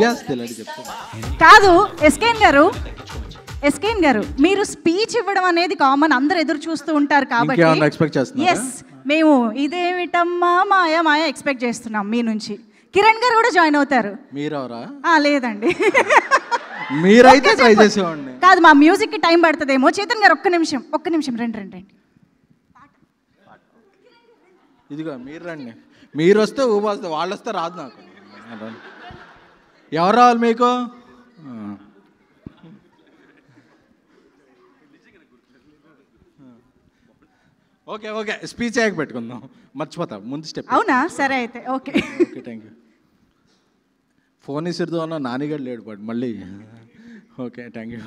Gas తెలియదు చెప్తాను. కాదు ఎస్కేన్ గారు మీరు స్పీచ్ ఇవ్వడం అనేది కామన్, అందరు ఎదురు చూస్తూ ఉంటారు కాబట్టి ఎక్స్పెక్ట్ చేస్తున్నారా? ఎస్, మేము ఇదేమిటమ్మా మాయా మాయా ఎక్స్పెక్ట్ చేస్తున్నాం మీ నుంచి. కిరణ్ గారు కూడా జాయిన్ అవుతారు. మీరెవరా? లేదండి, మీరైతే ట్రై చేసేవాడిని. కాదు, మా మ్యూజిక్ కి టైం పడుతుందేమో. చేతన్ గారు ఒక్క నిమిషం రండి. ఇదిగో మీరు రండి, మీరు వస్తే ఊబొస్తే, వాళ్ళు వస్తే రాదు నాకు. ఎవరు రావాలి మీకు? ఓకే స్పీచ్ అయ్యాక పెట్టుకుందాం, మర్చిపోతా ముందు స్టెప్. అవునా? సరే అయితే ఓకే థ్యాంక్ యూ. ఫోన్ ఇసిరుతో అన్న నానిగాడు లేడు పాడు మళ్ళీ. Okay thank you.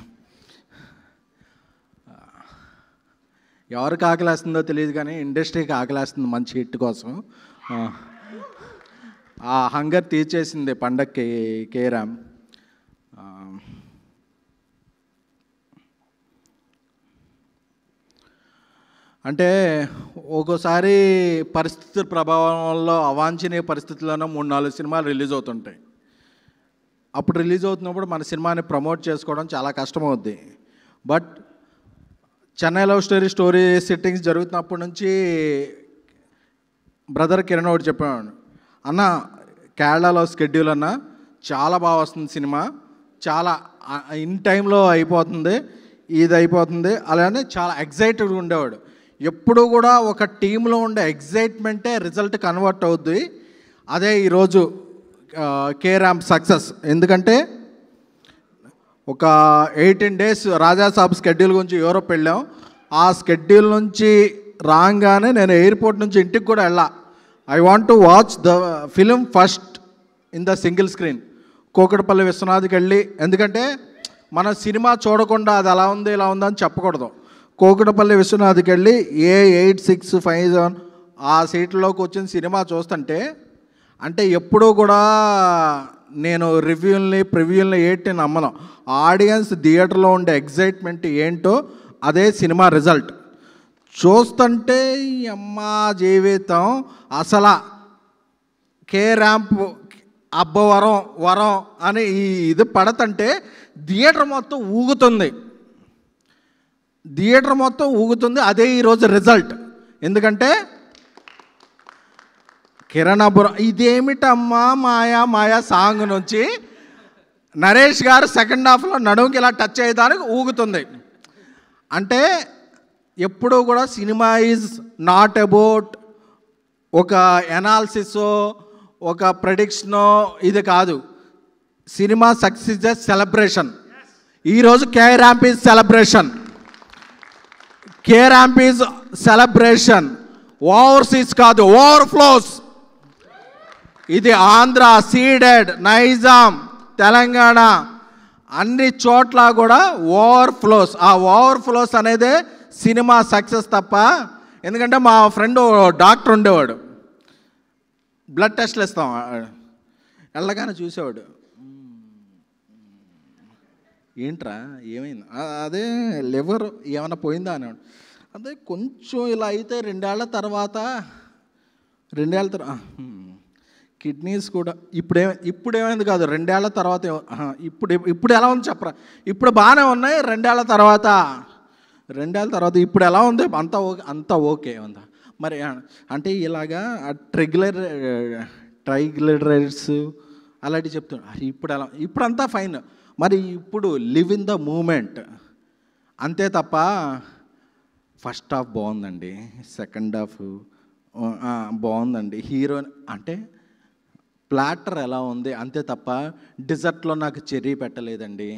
ఎవరికి ఆకలేస్తుందో తెలియదు కానీ ఇండస్ట్రీకి ఆకలేస్తుంది మంచి హిట్ కోసం. ఆ హంగర్ తీర్చేసింది పండక్కి కేరామ్. అంటే ఒక్కోసారి పరిస్థితుల ప్రభావం వల్ల అవాంఛనీయ పరిస్థితుల్లోనే 3-4 సినిమాలు రిలీజ్ అవుతుంటాయి. అప్పుడు రిలీజ్ అవుతున్నప్పుడు మన సినిమాని ప్రమోట్ చేసుకోవడం చాలా కష్టమవుద్ది. But Chennai love story settings జరుగుతున్నప్పటి నుంచి బ్రదర్ కిరణ్ ఒకటి చెప్పాడు, అన్న కేరళలో స్కెడ్యూల్ అన్న చాలా బాగా వస్తుంది సినిమా, చాలా ఇన్ టైంలో అయిపోతుంది, ఇది అయిపోతుంది, అలానే చాలా ఎగ్జైటెడ్గా ఉండేవాడు. ఎప్పుడు కూడా ఒక టీంలో ఉండే ఎగ్జైట్మెంటే రిజల్ట్ కన్వర్ట్ అవుద్ది. అదే ఈరోజు కేరామ్ సక్సెస్. ఎందుకంటే ఒక 18 days రాజాసాబ్ స్కెడ్యూల్ గురించి యూరోప్ వెళ్ళాం. ఆ స్కెడ్యూల్ నుంచి రాగానే నేను ఎయిర్పోర్ట్ నుంచి ఇంటికి కూడా వెళ్ళా. I want to watch the film first in the single screen Kukatpally విశ్వనాథ్కి వెళ్ళి. ఎందుకంటే మన సినిమా చూడకుండా అది అలా ఉంది ఇలా ఉందని చెప్పకూడదు. కూకట్పల్లి విశ్వనాథ్కి వెళ్ళి A8657 ఆ సీట్లోకి వచ్చిన సినిమా చూస్తుంటే, అంటే ఎప్పుడూ కూడా నేను ప్రివ్యూల్ని ఏంటి నమ్మను. ఆడియన్స్ థియేటర్లో ఉండే ఎగ్జైట్మెంట్ ఏంటో అదే సినిమా రిజల్ట్. చూస్తుంటే అమ్మ జీవితం అసలు కేరాంప్ వరం అని ఇది పడతంటే థియేటర్ మొత్తం ఊగుతుంది. అదే ఈరోజు రిజల్ట్. ఎందుకంటే కిరణాపురం ఇదేమిటమ్మా మాయా సాంగ్ నుంచి నరేష్ గారు సెకండ్ హాఫ్లో నడుముకి ఇలా టచ్ అయ్యేదానికి ఊగుతుంది. అంటే ఎప్పుడూ కూడా సినిమా ఈజ్ నాట్ అబౌట్ ఒక ఎనాలిసిసో ఒక ప్రెడిక్షనో ఇది కాదు. Cinema success is celebration. ఈరోజు కేరాంప్ ఈజ్ సెలబ్రేషన్. ఓవర్సీస్ కాదు, ఓవర్ఫ్లోస్. ఇది ఆంధ్ర, సీడెడ్, నైజాం, తెలంగాణ అన్ని చోట్ల కూడా ఓవర్ఫ్లోస్. ఆ ఓవర్ఫ్లోస్ అనేదే సినిమా సక్సెస్ తప్ప. ఎందుకంటే మా ఫ్రెండ్ డాక్టర్ ఉండేవాడు, బ్లడ్ టెస్ట్లు ఇస్తాం, వెళ్ళగానే చూసేవాడు, ఏంట్రా ఏమైంది, అదే లివర్ ఏమైనా పోయిందా అనేవాడు. అదే కొంచెం ఇలా అయితే 2 ఏళ్ల తర్వాత కిడ్నీస్ కూడా ఇప్పుడు ఏమైంది కాదు, 2 ఏళ్ల తర్వాత ఇప్పుడు ఎలా ఉంది చెప్పరా, ఇప్పుడు బాగానే ఉన్నాయి, 2 ఏళ్ల తర్వాత ఇప్పుడు ఎలా ఉంది, అంతా ఓకే ఉందా మరి. అంటే ఇలాగా ట్రైగ్లిజరైడ్స్ అలాంటివి చెప్తున్నారు. ఇప్పుడంతా ఫైన్. మరి ఇప్పుడు లివ్ ఇన్ ద మూమెంట్ అంతే తప్ప. ఫస్ట్ హాఫ్ బాగుందండి, సెకండ్ హాఫ్ బాగుందండి, హీరోయిన్ అంటే ప్లాటర్ ఎలా ఉంది అంతే తప్ప డిజర్ట్లో నాకు చెర్రీ పెట్టలేదండి,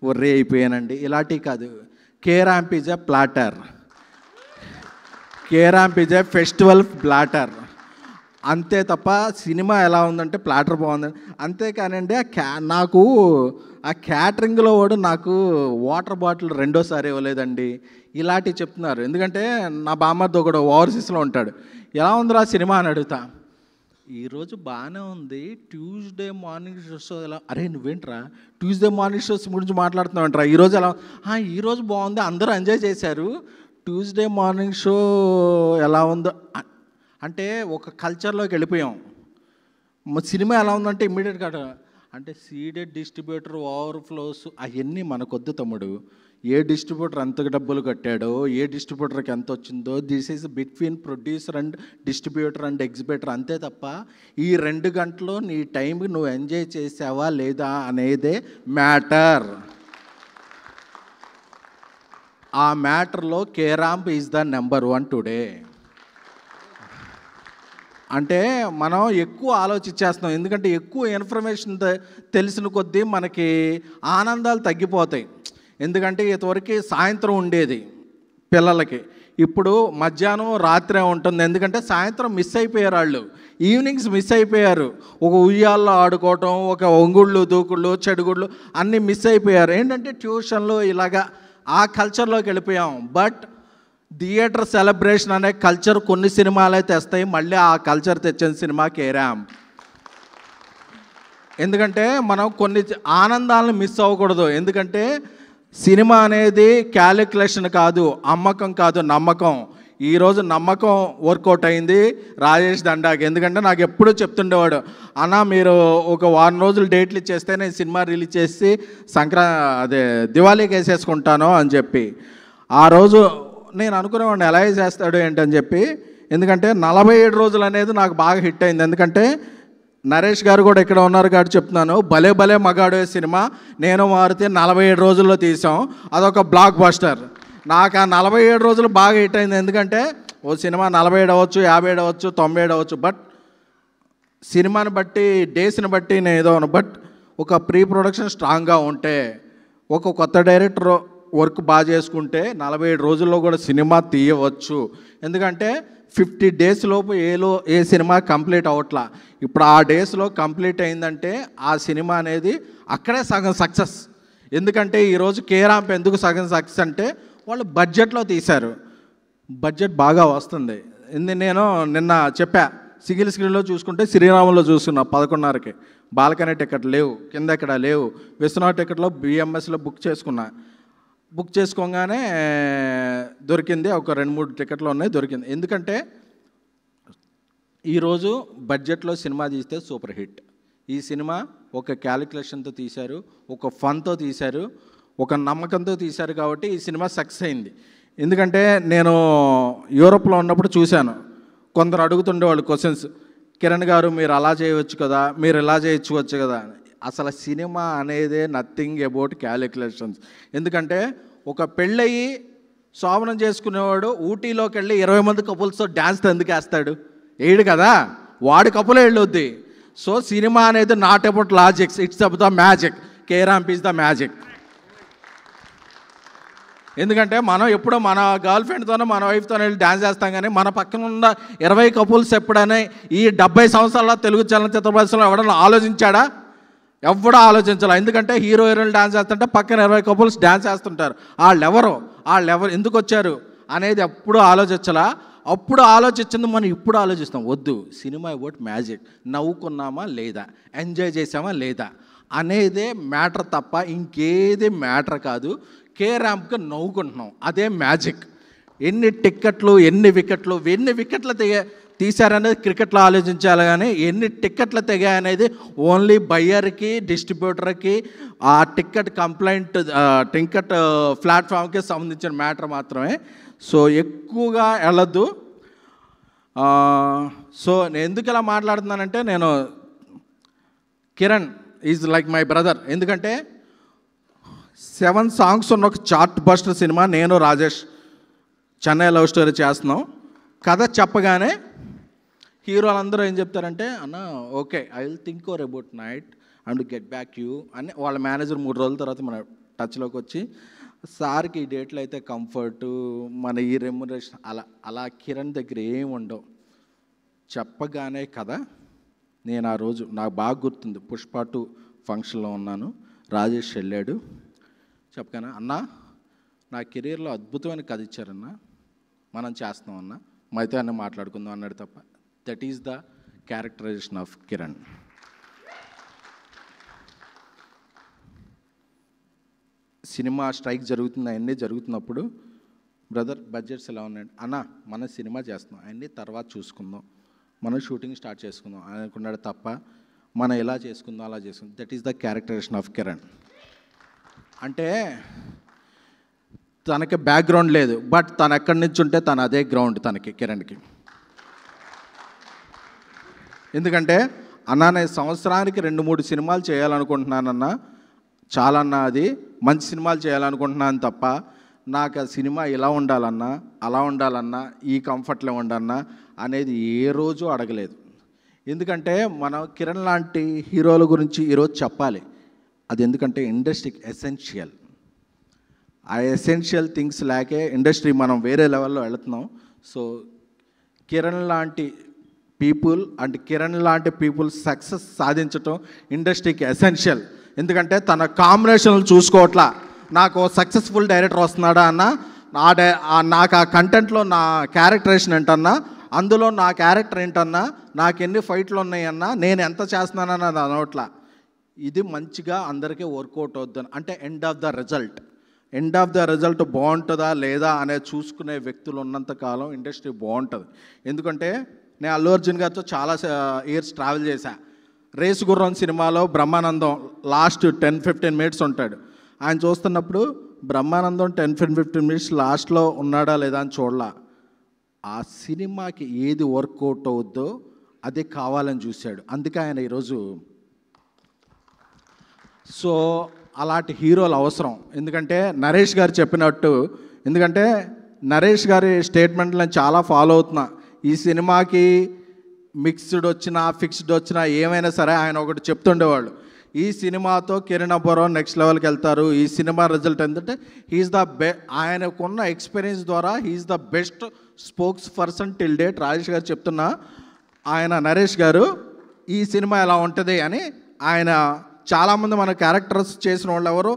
ఒర్రీ అయిపోయానండి, ఇలాంటివి కాదు. K Ramp is a platter, K Ramp is a festival platter అంతే తప్ప సినిమా ఎలా ఉందంటే ప్లాటర్ బాగుందండి. అంతేకానండి నాకు ఆ క్యాటరింగ్లో వాడు నాకు వాటర్ బాటిల్ 2సారి ఇవ్వలేదండి, ఇలాంటివి చెప్తున్నారు. ఎందుకంటే నా బామ్మర్ది ఒకడు ఓవర్సీస్లో ఉంటాడు, ఎలా ఉందిరా సినిమా అని అడుగుతా. ఈరోజు బాగానే ఉంది, ట్యూస్డే మార్నింగ్ షోస్ ఎలా, అరే నువ్వేంట్రా ట్యూస్డే మార్నింగ్ షోస్ గురించి మాట్లాడుతున్నావంటరా, ఈరోజు ఎలా, ఈరోజు బాగుంది, అందరూ ఎంజాయ్ చేశారు, ట్యూస్డే మార్నింగ్ షో ఎలా ఉందో అంటే ఒక కల్చర్లోకి వెళ్ళిపోయాం. సినిమా ఎలా ఉందంటే ఇమ్మీడియట్గా అంటే సీడెడ్ డిస్ట్రిబ్యూటర్ ఓవర్ఫ్లోస్ అవన్నీ మనకొద్దు తమ్ముడు. ఏ డిస్ట్రిబ్యూటర్ ఎంత డబ్బులు కట్టాడో, ఏ డిస్ట్రిబ్యూటర్కి ఎంత వచ్చిందో, this is between producer and distributor and exhibitor, అంతే తప్ప ఈ 2 గంటలు నీ టైంకి నువ్వు ఎంజాయ్ చేసావా లేదా అనేదే మ్యాటర్. ఆ మ్యాటర్లో కేరాంప్ ఈజ్ ద నెంబర్ 1 టుడే. అంటే మనం ఎక్కువ ఆలోచించేస్తున్నాం, ఎందుకంటే ఎక్కువ ఇన్ఫర్మేషన్ తెలిసిన కొద్దీ మనకి ఆనందాలు తగ్గిపోతాయి. ఎందుకంటే ఇంతవరకు సాయంత్రం ఉండేది పిల్లలకి, ఇప్పుడు మధ్యాహ్నం రాత్రే ఉంటుంది. ఎందుకంటే సాయంత్రం మిస్ అయిపోయారు వాళ్ళు, ఈవినింగ్స్ మిస్ అయిపోయారు. ఒక ఉయ్యాల్లో ఆడుకోవటం, ఒక ఒంగుళ్ళు దూకుళ్ళు చెడుగుళ్ళు అన్నీ మిస్ అయిపోయారు. ఏంటంటే ట్యూషన్లు ఇలాగా ఆ కల్చర్లోకి వెళ్ళిపోయాం. బట్ థియేటర్ సెలబ్రేషన్ అనే కల్చర్ కొన్ని సినిమాలే తెస్తాయి. మళ్ళీ ఆ కల్చర్ తెచ్చిన సినిమా కేరాంప్. ఎందుకంటే మనం కొన్ని ఆనందాలను మిస్ అవ్వకూడదు. ఎందుకంటే సినిమా అనేది క్యాలిక్యులేషన్ కాదు, అమ్మకం కాదు, నమ్మకం. ఈరోజు నమ్మకం వర్కౌట్ అయింది రాజేష్ దండాకి. ఎందుకంటే నాకు ఎప్పుడూ చెప్తుండేవాడు, అన్న మీరు ఒక వారం రోజులు డేట్లు ఇచ్చేస్తే నేను సినిమా రిలీజ్ చేసి దివాళీకి వేసేసుకుంటాను అని చెప్పి. ఆ రోజు నేను అనుకునేవాడిని ఎలా చేస్తాడు ఏంటని చెప్పి. ఎందుకంటే 47 రోజులు అనేది నాకు బాగా హిట్ అయింది. ఎందుకంటే నరేష్ గారు కూడా ఇక్కడ ఉన్నారు కాబట్టి చెప్తున్నాను, భలే భలే మగాడు సినిమా నేను మారుతి 47 రోజుల్లో తీసాం. అదొక బ్లాక్ బస్టర్. నాకు ఆ 47 రోజులు బాగా హిట్ అయింది. ఎందుకంటే ఓ సినిమా 47 అవ్వచ్చు, 50 అవ్వచ్చు, 90 అవ్వచ్చు, బట్ సినిమాని బట్టి డేస్ని బట్టి నేను ఏదో బట్ ఒక ప్రీ ప్రొడక్షన్ స్ట్రాంగ్గా ఉంటే, ఒక కొత్త డైరెక్టర్ వర్క్ బాగా చేసుకుంటే 47 రోజుల్లో కూడా సినిమా తీయవచ్చు. ఎందుకంటే 50 డేస్ లోపు ఏ సినిమా కంప్లీట్ అవ్వట్లా. ఇప్పుడు ఆ డేస్లో కంప్లీట్ అయిందంటే ఆ సినిమా అనేది అక్కడే సగం సక్సెస్. ఎందుకంటే ఈరోజు కేరాంప్ ఎందుకు సగం సక్సెస్ అంటే వాళ్ళు బడ్జెట్లో తీశారు, బడ్జెట్ బాగా వస్తుంది. నేను నిన్న చెప్పా, సింగిల్ స్క్రీన్లో చూసుకుంటే శ్రీరాములో చూసుకున్నా 11:30కి. బాల్కనీ టికెట్ లేవు, కింద ఎక్కడ లేవు. విశ్వనాథ్ టికెట్లో బిఎంఎస్లో బుక్ చేసుకున్నా. బుక్ చేసుకోగానే దొరికింది, ఒక 2-3 టికెట్లు ఉన్నాయి, దొరికింది. ఎందుకంటే ఈరోజు బడ్జెట్లో సినిమా తీస్తే సూపర్ హిట్. ఈ సినిమా ఒక క్యాలిక్యులేషన్తో తీశారు, ఒక ఫన్తో తీశారు, ఒక నమ్మకంతో తీశారు. కాబట్టి ఈ సినిమా సక్సెస్ అయింది. ఎందుకంటే నేను యూరోప్లో ఉన్నప్పుడు చూశాను, కొందరు అడుగుతుండేవాళ్ళు క్వశ్చన్స్, కిరణ్ గారు మీరు అలా చేయవచ్చు కదా, మీరు ఇలా చేయొచ్చు కదా. అసలు సినిమా అనేదే నథింగ్ అబౌట్ క్యాలిక్యులేషన్స్. ఎందుకంటే ఒక పెళ్ళయి శోభనం చేసుకునేవాడు ఊటీలోకి వెళ్ళి 20 మంది కపుల్స్తో డ్యాన్స్ ఎందుకు వేస్తాడు? వేయడు కదా, వాడి కపులే వెళ్ళొద్ది. సో సినిమా అనేది not about logics, it's about the magic. కేరాంప్ is the magic. ఎందుకంటే మనం ఎప్పుడో మన గర్ల్ ఫ్రెండ్తోనో మన వైఫ్తో వెళ్ళి డ్యాన్స్ చేస్తాం, కానీ మన పక్కన ఉన్న 20 కపుల్స్ ఎప్పుడైనా ఈ 70 సంవత్సరాల తెలుగు చలనచిత్ర పరిశ్రమలో ఎవడన్నా ఆలోచించాడా? ఎవడో ఆలోచించాలి. ఎందుకంటే హీరో హీరోయిన్లు డ్యాన్స్ చేస్తుంటే పక్కన 20 కపుల్స్ డ్యాన్స్ చేస్తుంటారు. వాళ్ళెవరు ఎందుకు వచ్చారు అనేది ఎప్పుడు ఆలోచించాలా? అప్పుడు ఆలోచించింది మనం ఇప్పుడు ఆలోచిస్తాం. వద్దు, సినిమా అబౌట్ మ్యాజిక్. నవ్వుకున్నామా లేదా, ఎంజాయ్ చేసామా లేదా అనేదే మ్యాటర్ తప్ప ఇంకేది మ్యాటర్ కాదు. కేరాంప్కి నవ్వుకుంటున్నాం, అదే మ్యాజిక్. ఎన్ని టిక్కెట్లు, ఎన్ని వికెట్లు తీశారనేది క్రికెట్లో ఆలోచించాలి, కానీ ఎన్ని టిక్కెట్లు తెగాయనేది ఓన్లీ బయ్యర్కి, డిస్ట్రిబ్యూటర్కి, ఆ టిక్కెట్ ప్లాట్ఫామ్కి సంబంధించిన మ్యాటర్ మాత్రమే. సో ఎక్కువగా వెళ్ళొద్దు. సో నేను ఎందుకు ఇలా మాట్లాడుతున్నానంటే, నేను Kiran is like my brother. ఎందుకంటే 7 సాంగ్స్ ఉన్న ఒక చార్ట్ బస్టర్ సినిమా నేను రాజేష్ చెన్నై లవ్ స్టోరీ చేస్తున్నాం. కథ చెప్పగానే హీరోలు అందరూ ఏం చెప్తారంటే, అన్న okay I will think over about night and get back you అని వాళ్ళ మేనేజర్ 3 రోజుల తర్వాత మన టచ్లోకి వచ్చి, సార్కి ఈ డేట్లు అయితే కంఫర్టు, మన ఈ రెమ్యునరేషన్ అలా కిరణ్ దగ్గర ఏమి ఉండవు. చెప్పగానే కదా, నేను ఆ రోజు నాకు బాగా గుర్తుంది, పుష్ప 2 ఫంక్షన్లో ఉన్నాను, రాజేష్ వెళ్ళాడు. చెప్పగానే అన్నా నా కెరీర్లో అద్భుతమైన కథ ఇచ్చారన్నా, మనం చేస్తాం అన్నా, మైతే అన్న మాట్లాడుకుందాం అన్నాడు తప్ప. That is the characterization of Kiran. Cinema strike జరుగుతుంది, అవన్నీ జరుగుతున్నప్పుడు బ్రదర్ బడ్జెట్స్ ఎలా ఉన్నాయండి అన్న, మన సినిమా చేస్తున్నాం అవన్నీ తర్వాత చూసుకుందాం, మనం షూటింగ్ స్టార్ట్ చేసుకుందాం అనుకున్నాడు తప్ప మనం ఎలా చేసుకుందాం అలా చేసుకుందాం. That is the characterization of Kiran. అంటే తనకి బ్యాక్గ్రౌండ్ లేదు, బట్ తను ఎక్కడి నుంచి ఉంటే తను అదే గ్రౌండ్ తనకి, కిరణ్కి. ఎందుకంటే అన్నా నేను సంవత్సరానికి 2-3 సినిమాలు చేయాలనుకుంటున్నానన్నా, చాలా అన్న అది మంచి సినిమాలు చేయాలనుకుంటున్నాను తప్ప నాకు ఆ సినిమా ఇలా ఉండాలన్నా, అలా ఉండాలన్నా, ఈ కంఫర్ట్లో ఉండన్నా అనేది ఏ రోజు అడగలేదు. ఎందుకంటే మనం కిరణ్ లాంటి హీరోల గురించి ఈరోజు చెప్పాలి. అది ఎందుకంటే ఇండస్ట్రీకి ఎసెన్షియల్. ఆ ఎసెన్షియల్ థింగ్స్ లేకే ఇండస్ట్రీ మనం వేరే లెవెల్లో వెళుతున్నాం. సో కిరణ్ లాంటి పీపుల్ అండ్ కిరణ్ లాంటి పీపుల్ సక్సెస్ సాధించటం ఇండస్ట్రీకి ఎసెన్షియల్. ఎందుకంటే తన కాంబినేషన్లు చూసుకోవట్లా, నాకు సక్సెస్ఫుల్ డైరెక్టర్ వస్తున్నాడా అన్న, నాకు ఆ కంటెంట్లో నా క్యారెక్టరేషన్ ఏంటన్నా, అందులో నా క్యారెక్టర్ ఏంటన్నా, నాకు ఎన్ని ఫైట్లు ఉన్నాయన్నా, నేను ఎంత చేస్తున్నానన్న అది అనవట్లా. ఇది మంచిగా అందరికీ వర్కౌట్ అవుద్దని, అంటే ఎండ్ ఆఫ్ ద రిజల్ట్ బాగుంటుందా లేదా అనేది చూసుకునే వ్యక్తులు ఉన్నంతకాలం ఇండస్ట్రీ బాగుంటుంది. ఎందుకంటే నేను అల్లు అర్జున్ గారితో చాలా ఇయర్స్ ట్రావెల్ చేశా. రేసు గుర్రం సినిమాలో బ్రహ్మానందం లాస్ట్ 10-15 మినిట్స్ ఉంటాడు. ఆయన చూస్తున్నప్పుడు బ్రహ్మానందం 10-15 మినిట్స్ లాస్ట్లో ఉన్నాడా లేదా అని చూడలా. ఆ సినిమాకి ఏది వర్కౌట్ అవుద్దో అదే కావాలని చూశాడు. అందుకే ఆయన ఈరోజు. సో అలాంటి హీరోలు అవసరం. ఎందుకంటే నరేష్ గారు చెప్పినట్టు, ఎందుకంటే నరేష్ గారి స్టేట్మెంట్లు నేను చాలా ఫాలో అవుతున్నా. ఈ సినిమాకి మిక్స్డ్ వచ్చినా ఫిక్స్డ్ వచ్చినా ఏమైనా సరే ఆయన ఒకటి చెప్తుండేవాళ్ళు, ఈ సినిమాతో కిరణ్ అబ్బవరం నెక్స్ట్ లెవెల్కి వెళ్తారు. ఈ సినిమా రిజల్ట్ ఏంటంటే హీఈస్ ద ఆయనకున్న ఎక్స్పీరియన్స్ ద్వారా he is the best spokes person till date. Rajesh garu చెప్తున్నా, ఆయన నరేష్ గారు ఈ సినిమా ఎలా ఉంటుంది అని. ఆయన చాలామంది మన క్యారెక్టర్స్ చేసిన వాళ్ళు ఎవరు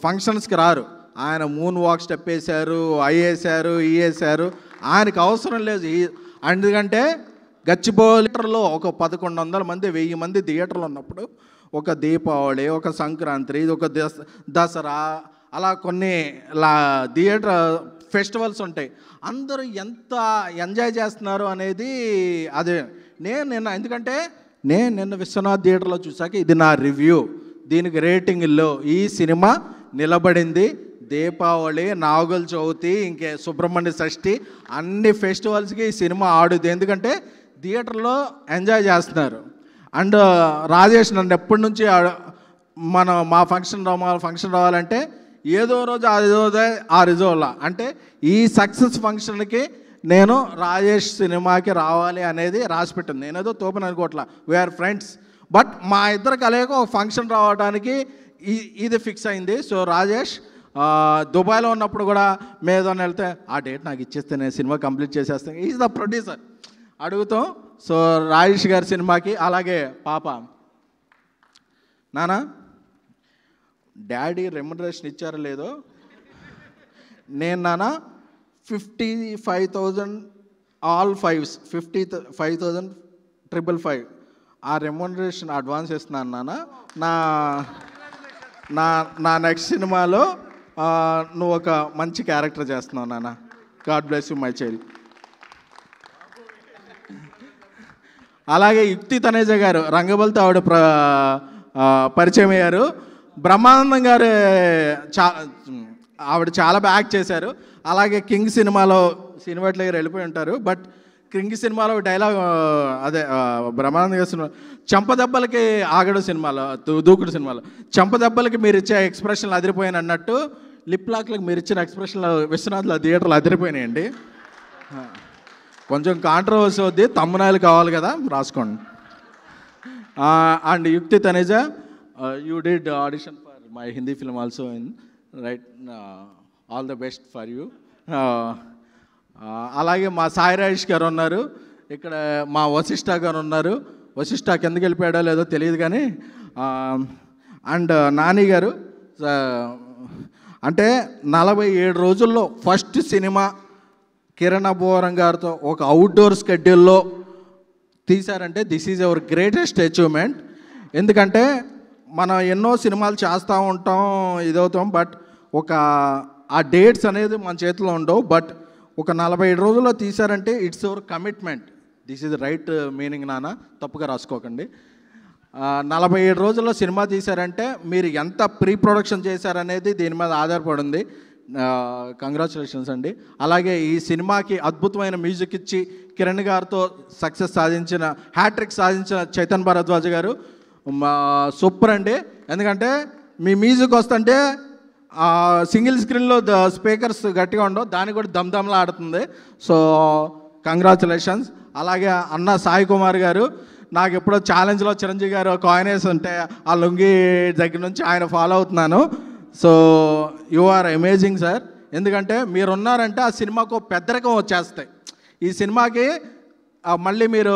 ఫంక్షన్స్కి రారు. ఆయన మూన్ వాక్ స్టెప్ వేశారు, వేశారు, వేశారు. ఆయనకు అవసరం లేదు. ఎందుకంటే గచ్చిబౌలిలో ఒక 1100 మంది 1000 మంది థియేటర్లు ఉన్నప్పుడు ఒక దీపావళి, ఒక సంక్రాంతి, ఒక దసరా, అలా కొన్ని థియేటర్ ఫెస్టివల్స్ ఉంటాయి. అందరూ ఎంత ఎంజాయ్ చేస్తున్నారు అనేది అదే. ఎందుకంటే నేను నిన్న విశ్వనాథ్ థియేటర్లో చూసాక ఇది నా రివ్యూ, దీనికి రేటింగ్లో ఈ సినిమా నిలబడింది. దీపావళి, నాగుల చవితి, ఇంకే సుబ్రహ్మణ్య షష్ఠి, అన్ని ఫెస్టివల్స్కి ఈ సినిమా ఆడుద్ది. ఎందుకంటే థియేటర్లో ఎంజాయ్ చేస్తున్నారు. అండ్ రాజేష్ నన్ను ఎప్పటి నుంచి మా ఫంక్షన్ రావాలంటే ఏదో రోజు ఆ రిజోలా అంటే ఈ సక్సెస్ ఫంక్షన్కి నేను రాజేష్ సినిమాకి రావాలి అనేది రాసిపెట్టింది. నేనేదో తోపని అనుకోవట్లా, వీఆర్ ఫ్రెండ్స్. బట్ మా ఇద్దరు కలయిక ఒక ఫంక్షన్ రావడానికి ఇది ఫిక్స్ అయింది. సో రాజేష్ దుబాయ్లో ఉన్నప్పుడు కూడా మేదోని వెళ్తే ఆ డేట్ నాకు ఇచ్చేస్తే నేను సినిమా కంప్లీట్ చేసేస్తాను. ఈజ్ ద ప్రొడ్యూసర్ అడుగుతాం. సో రాజేష్ గారి సినిమాకి. అలాగే పాప, నానా డాడీ రెమ్యునరేషన్ ఇచ్చారో లేదో, నేను నాన్న 55,000 ఆల్ 5s 55,555 ఆ రెమ్యునరేషన్ అడ్వాన్స్ ఇస్తున్నాను నాన్న. నా నెక్స్ట్ సినిమాలో నువ్వు ఒక మంచి క్యారెక్టర్ చేస్తున్నావు నాన్న. God bless you my child. అలాగే యుక్తి తనేజ గారు రంగబలితో పరిచయం అయ్యారు. బ్రహ్మానందం గారు ఆవిడ చాలా బాగా యాక్ట్ చేశారు. అలాగే కింగ్ సినిమాలో సినిమాట్లో వెళ్ళిపోయి ఉంటారు. బట్ కింగ్ సినిమాలో డైలాగ్ అదే బ్రహ్మానందం గారి సినిమా చెంపదెబ్బలకి ఆగడు సినిమాలో, దూకుడు సినిమాలో చెంపదెబ్బలకి మీరు ఇచ్చే ఎక్స్ప్రెషన్లు అదిరిపోయాను అన్నట్టు లిప్ లాక్లకు మీరు ఇచ్చిన ఎక్స్ప్రెషన్లు విశ్వనాథ్లో థియేటర్లు అదిరిపోయినాయండి. కొంచెం కాంట్రవర్సీ అవుద్ది, తమ్మునాయలు కావాలి కదా, రాసుకోండి. And Yukti Taneja, you did audition for my Hindi film also in right. All the best for you. అలాగే మా సాయి రాజేష్ గారు ఉన్నారు ఇక్కడ, మా వశిష్ఠ గారు ఉన్నారు. వశిష్ఠ కిందకి వెళ్ళిపోయాడో లేదో తెలియదు కానీ. అండ్ నాని గారు, అంటే 47 రోజుల్లో ఫస్ట్ సినిమా కిరణ్ అబ్బవరం గారితో ఒక అవుట్డోర్ స్కెడ్యూల్లో తీశారంటే this is our greatest achievement. ఎందుకంటే మనం ఎన్నో సినిమాలు చేస్తూ ఉంటాం, ఇదవుతాం, బట్ ఆ డేట్స్ అనేది మన చేతిలో ఉండవు. బట్ ఒక 47 రోజుల్లో తీశారంటే it's our commitment. This is right meaning నాన్న, తప్పుగా రాసుకోకండి. 47 రోజుల్లో సినిమా తీశారంటే మీరు ఎంత ప్రీ ప్రొడక్షన్ చేశారనేది దీని మీద ఆధారపడింది. కంగ్రాచులేషన్స్ అండి. అలాగే ఈ సినిమాకి అద్భుతమైన మ్యూజిక్ ఇచ్చి కిరణ్ గారితో సక్సెస్ సాధించిన హ్యాట్రిక్ సాధించిన చైతన్ భరద్వాజ్ గారు సూపర్ అండి. ఎందుకంటే మీ మ్యూజిక్ వస్తుంటే సింగిల్ స్క్రీన్లో స్పీకర్స్ గట్టిగా ఉండవు, దానికి కూడా దమ్దమ్లా ఆడుతుంది. So congratulations. అలాగే అన్న సాయి కుమార్ గారు, నాకు ఎప్పుడో ఛాలెంజ్లో చిరంజీవి గారు కాయినేస్ ఉంటే ఆ లుంగి దగ్గర నుంచి ఆయన ఫాలో అవుతున్నాను. So you are amazing sir. ఎందుకంటే మీరు ఉన్నారంటే ఆ సినిమాకు పెద్దరికం వచ్చేస్తాయి. ఈ సినిమాకి మళ్ళీ మీరు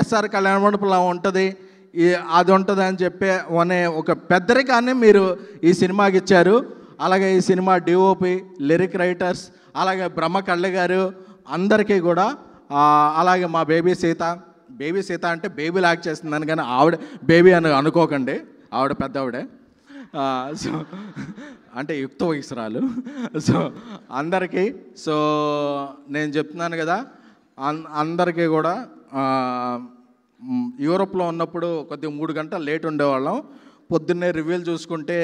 ఎస్ఆర్ కళ్యాణ మండపంలో ఉంటుంది, అది ఉంటుంది అని చెప్పే అనే ఒక పెద్దరికాన్ని మీరు ఈ సినిమాకి ఇచ్చారు. అలాగే ఈ సినిమా డిఓపి, లిరిక్ రైటర్స్, అలాగే బ్రహ్మ కళ్ళ గారు అందరికీ కూడా, అలాగే మా బేబీ సీత అంటే బేబీ లాక్ చేస్తుందని, కానీ ఆవిడ బేబీ అని అనుకోకండి, ఆవిడ పెద్ద ఆవిడే. సో అంటే యుక్త వయసురాలు. సో అందరికీ, సో నేను చెప్తున్నాను కదా, అందరికీ కూడా యూరోప్లో ఉన్నప్పుడు కొద్దిగా 3 గంటలు లేట్ ఉండేవాళ్ళం. పొద్దున్నే రివ్యూలు చూసుకుంటే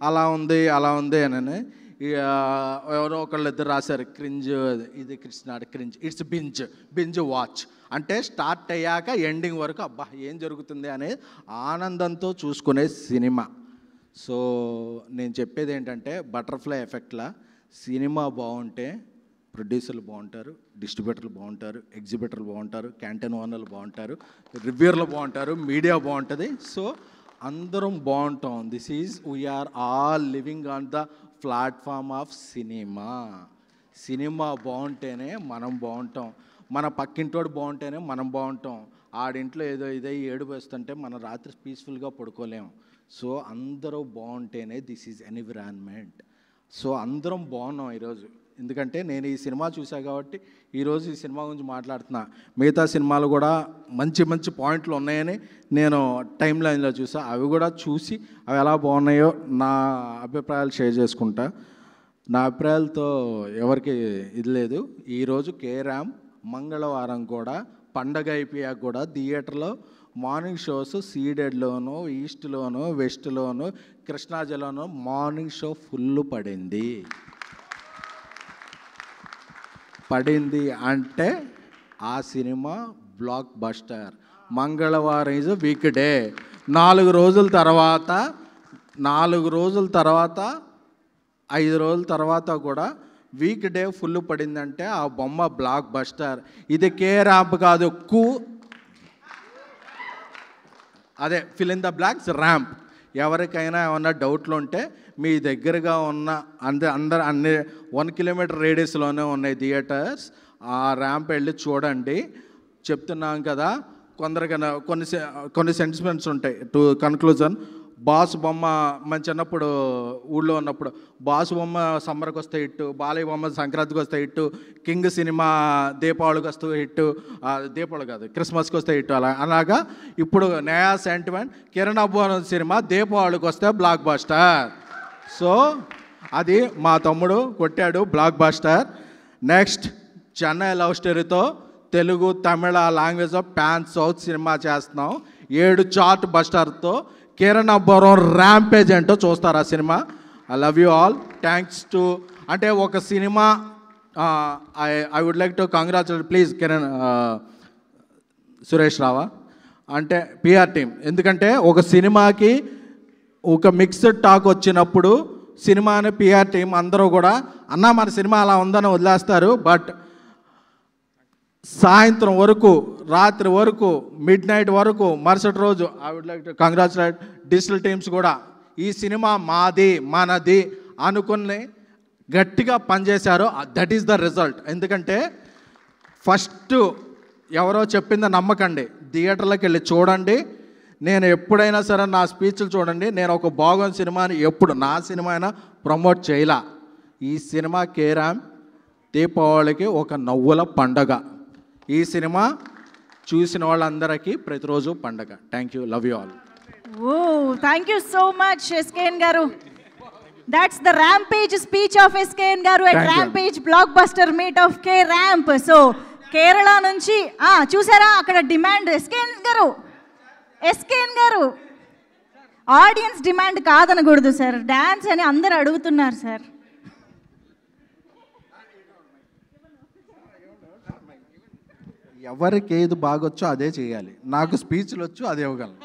అలా ఉంది అని ఎవరో ఒకళ్ళు ఇద్దరు రాశారు, క్రింజ్, ఇది కృష్ణాడు క్రింజ్, ఇట్స్ బింజ్ వాచ్ అంటే స్టార్ట్ అయ్యాక ఎండింగ్ వరకు అబ్బా ఏం జరుగుతుంది అనే ఆనందంతో చూసుకునే సినిమా. సో నేను చెప్పేది ఏంటంటే బటర్ఫ్లై ఎఫెక్ట్లా సినిమా బాగుంటే ప్రొడ్యూసర్లు బాగుంటారు, డిస్ట్రిబ్యూటర్లు బాగుంటారు, ఎగ్జిబిటర్లు బాగుంటారు, క్యాంటీన్ ఓనర్లు బాగుంటారు, రివ్యూర్లు బాగుంటారు, మీడియా బాగుంటుంది. సో అందరం బాగుంటాం. This is we are all living on the platform of సినిమా బాగుంటేనే మనం బాగుంటాం, మన పక్కింటోడు బాగుంటేనే మనం బాగుంటాం. ఆడింట్లో ఏదో ఏడుపు వేస్తుంటే మనం రాత్రి పీస్ఫుల్గా పడుకోలేం. సో అందరూ బాగుంటేనే దిస్ ఈజ్ ఎన్విరాన్మెంట్. సో అందరం బాగున్నాం ఈరోజు. ఎందుకంటే నేను ఈ సినిమా చూసా కాబట్టి ఈరోజు ఈ సినిమా గురించి మాట్లాడుతున్నా. మిగతా సినిమాలు కూడా మంచి పాయింట్లు ఉన్నాయని నేను టైం లైన్లో చూసా. అవి కూడా చూసి అవి ఎలా బాగున్నాయో నా అభిప్రాయాలు షేర్ చేసుకుంటా. నా అభిప్రాయాలతో ఎవరికి ఇది లేదు. ఈరోజు కేరామ్ మంగళవారం కూడా పండగ అయిపోయాక కూడా థియేటర్లో మార్నింగ్ షోస్ సీడెడ్లోను, ఈస్ట్లోను, వెస్ట్లోను, కృష్ణాజిల్లాలో మార్నింగ్ షో ఫుల్ పడింది అంటే ఆ సినిమా బ్లాక్ బస్టర్. మంగళవారం ఈజ్ వీక్ డే. 4 రోజుల తర్వాత 5 రోజుల తర్వాత కూడా వీక్ డే ఫుల్ పడిందంటే ఆ బొమ్మ బ్లాక్ బస్టర్. ఇది కే ర్యాంప్ కాదు, అదే fill in the blocks ramp. ఎవరికైనా ఏమన్నా డౌట్లు ఉంటే మీ దగ్గరగా ఉన్న అన్ని 1 కిలోమీటర్ రేడియస్లోనే ఉన్నాయి థియేటర్స్. ఆ ర్యాంప్ వెళ్ళి చూడండి. చెప్తున్నాం కదా, కొన్ని సెంటిమెంట్స్ ఉంటాయి. టు కన్క్లూజన్, బాస్ బొమ్మ మన చిన్నప్పుడు ఊళ్ళో ఉన్నప్పుడు బాస్ బొమ్మ సమ్మర్కి వస్తే హిట్టు, బాలయ్య బొమ్మ సంక్రాంతికి వస్తే హిట్టు, కింగ్ సినిమా దీపావళికి వస్తే హిట్టు, దీపావళి కాదు క్రిస్మస్కి వస్తే హిట్టు. అలాగా ఇప్పుడు నయా సెంటిమెంట్ కిరణ్ అబ్బోరం సినిమా దీపావళికి వస్తే బ్లాక్ బస్టర్. సో అది మా తమ్ముడు కొట్టాడు blockbuster. Next Chennai love స్టోరీతో Telugu, Tamil language pan south సినిమా చేస్తున్నాం. 7 చార్ట్ బస్టర్తో కిరణ్ అబ్బోరం ర్యాంపేజ్ ఏంటో చూస్తారు ఆ సినిమా. I love you all. Thanks to అంటే ఒక సినిమా I would like to congratulate please Kiran Suresh రావా అంటే పిఆర్ టీమ్. ఎందుకంటే ఒక సినిమాకి ఒక మిక్స్డ్ టాక్ వచ్చినప్పుడు సినిమాని పిఆర్ టీం అందరూ కూడా అన్న మన సినిమా అలా ఉందని వదిలేస్తారు. బట్ సాయంత్రం వరకు, రాత్రి వరకు, మిడ్ నైట్ వరకు, మరుసటి రోజు I would like to congratulate digital teams కూడా ఈ సినిమా మాది మనది అనుకుని గట్టిగా పనిచేశారు. That is the result. ఎందుకంటే ఫస్ట్ ఎవరో చెప్పింది నమ్మకండి, థియేటర్లోకి వెళ్ళి చూడండి. నేను ఎప్పుడైనా సరే నా స్పీచ్లు చూడండి, నేను ఒక బాగున్న సినిమాని ఎప్పుడు నా సినిమా అయినా ప్రమోట్ చేయలా. ఈ సినిమా కేరామ్ దీపావళికి ఒక నవ్వుల పండగ. ఈ సినిమా చూసిన వాళ్ళందరికీ ప్రతిరోజు పండగ. Thank you, love you all. Oh thank you so much SKN garu. That's the rampage speech of SKN garu at rampage blockbuster meet of K Ramp. So Kerala నుంచి చూసారా అక్కడ demand SKN garu SKN garu, audience demand కాదనకూడదు sir, dance అని అందరు అడుగుతున్నారు sir. ఎవరికి ఏది బాగొచ్చో అదే చేయాలి. నాకు స్పీచ్లు వచ్చు, అదే ఇవ్వగలను.